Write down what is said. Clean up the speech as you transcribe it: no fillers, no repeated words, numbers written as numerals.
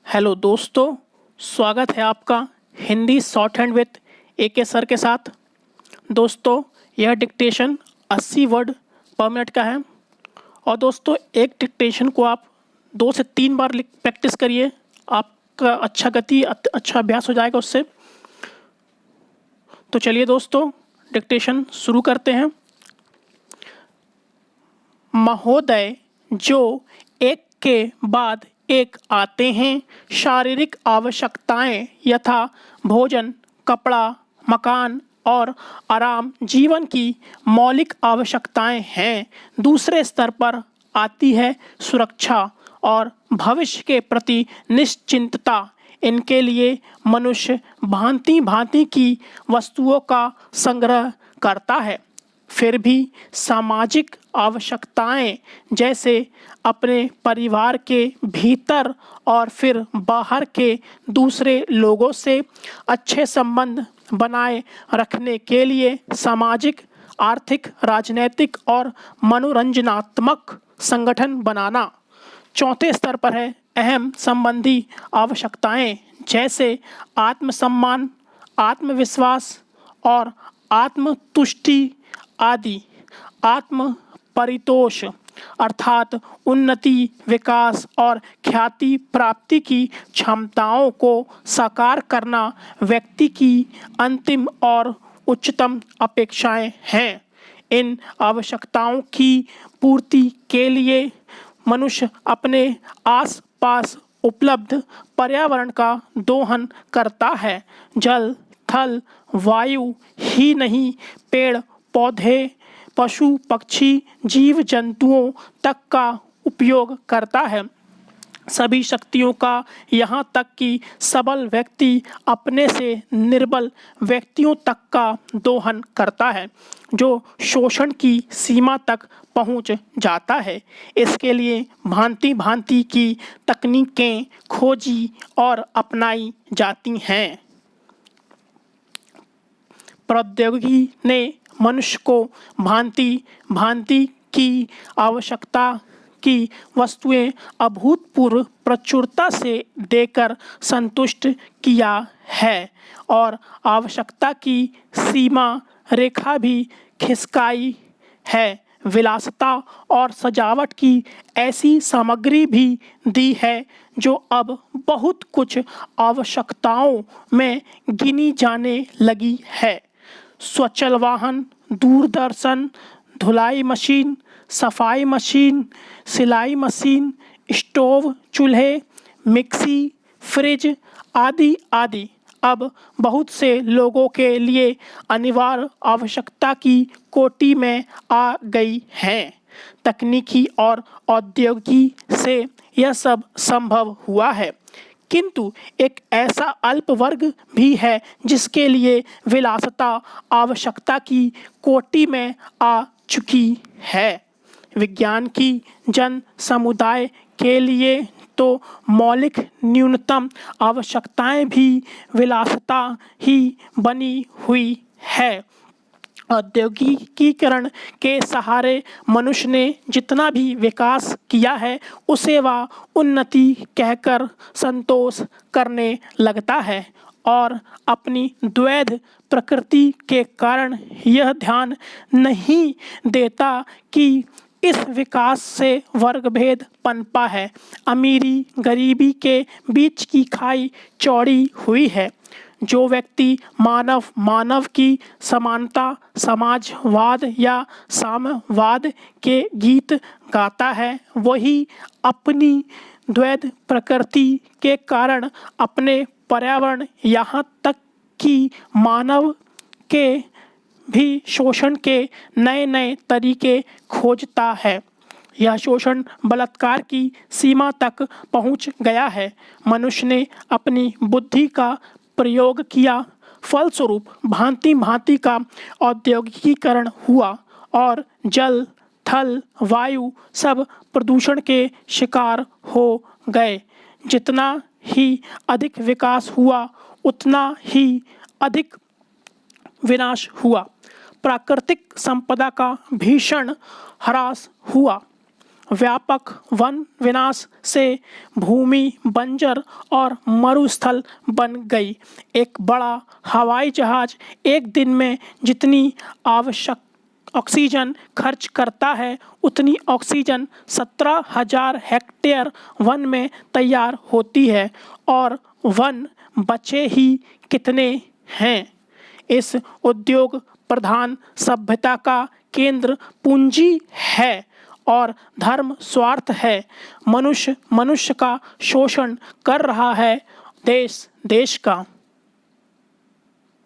Hello दोस्तों, स्वागत है आपका Hindi short hand with AK sir के साथ। दोस्तों, यह डिक्टेशन 80 वर्ड पर मिनट का है और दोस्तों एक डिक्टेशन को आप 2 से 3 बार प्रैक्टिस करिए। आपका अच्छा गति अच्छा अभ्यास हो जाएगा उससे। तो चलिए दोस्तों, डिक्टेशन शुरू करते हैं। महोदय, जो एक के बाद एक आते हैं, शारीरिक आवश्यकताएं यथा भोजन, कपड़ा, मकान और आराम जीवन की मौलिक आवश्यकताएं हैं। दूसरे स्तर पर आती है सुरक्षा और भविष्य के प्रति निश्चिंतता। इनके लिए मनुष्य भांति भांति की वस्तुओं का संग्रह करता है। फिर भी सामाजिक आवश्यकताएं जैसे अपने परिवार के भीतर और फिर बाहर के दूसरे लोगों से अच्छे संबंध बनाए रखने के लिए सामाजिक, आर्थिक, राजनैतिक और मनोरंजनात्मक संगठन बनाना। चौथे स्तर पर है अहम संबंधी आवश्यकताएं जैसे आत्मसम्मान, आत्मविश्वास और आत्मतुष्टि आदि। आत्म परितोष अर्थात उन्नति, विकास और ख्याति प्राप्ति की क्षमताओं को साकार करना व्यक्ति की अंतिम और उच्चतम अपेक्षाएं हैं। इन आवश्यकताओं की पूर्ति के लिए मनुष्य अपने आसपास उपलब्ध पर्यावरण का दोहन करता है। जल, थल, वायु ही नहीं, पेड़ पौधे, पशु पक्षी, जीव जंतुओं तक का उपयोग करता है। सभी शक्तियों का, यहाँ तक कि सबल व्यक्ति अपने से निर्बल व्यक्तियों तक का दोहन करता है, जो शोषण की सीमा तक पहुँच जाता है। इसके लिए भांति भांति की तकनीकें खोजी और अपनाई जाती हैं। प्रौद्योगिकी ने मनुष्य को भांति भांति की आवश्यकता की वस्तुएं अभूतपूर्व प्रचुरता से देकर संतुष्ट किया है और आवश्यकता की सीमा रेखा भी खिसकाई है। विलासिता और सजावट की ऐसी सामग्री भी दी है जो अब बहुत कुछ आवश्यकताओं में गिनी जाने लगी है। स्वचल वाहन, दूरदर्शन, धुलाई मशीन, सफाई मशीन, सिलाई मशीन, स्टोव, चूल्हे, मिक्सी, फ्रिज आदि आदि अब बहुत से लोगों के लिए अनिवार्य आवश्यकता की कोटि में आ गई हैं। तकनीकी और औद्योगिकी से यह सब संभव हुआ है, किंतु एक ऐसा अल्प वर्ग भी है जिसके लिए विलासिता आवश्यकता की कोटि में आ चुकी है। विज्ञान की जन समुदाय के लिए तो मौलिक न्यूनतम आवश्यकताएं भी विलासिता ही बनी हुई है। औद्योगिकीकरण के सहारे मनुष्य ने जितना भी विकास किया है उसे वह उन्नति कहकर संतोष करने लगता है और अपनी द्वैध प्रकृति के कारण यह ध्यान नहीं देता कि इस विकास से वर्गभेद पनपा है। अमीरी गरीबी के बीच की खाई चौड़ी हुई है। जो व्यक्ति मानव मानव की समानता, समाजवाद या साम्यवाद के गीत गाता है, वही अपनी द्वैध प्रकृति के कारण अपने पर्यावरण यहाँ तक कि मानव के भी शोषण के नए नए तरीके खोजता है। यह शोषण बलात्कार की सीमा तक पहुँच गया है। मनुष्य ने अपनी बुद्धि का प्रयोग किया, फलस्वरूप भांति भांति का औद्योगिकीकरण हुआ और जल, थल, वायु सब प्रदूषण के शिकार हो गए। जितना ही अधिक विकास हुआ उतना ही अधिक विनाश हुआ। प्राकृतिक संपदा का भीषण ह्रास हुआ। व्यापक वन विनाश से भूमि बंजर और मरुस्थल बन गई। एक बड़ा हवाई जहाज एक दिन में जितनी आवश्यक ऑक्सीजन खर्च करता है उतनी ऑक्सीजन 17,000 हेक्टेयर वन में तैयार होती है, और वन बचे ही कितने हैं। इस उद्योग प्रधान सभ्यता का केंद्र पूंजी है और धर्म स्वार्थ है। मनुष्य मनुष्य का शोषण कर रहा है, देश देश का।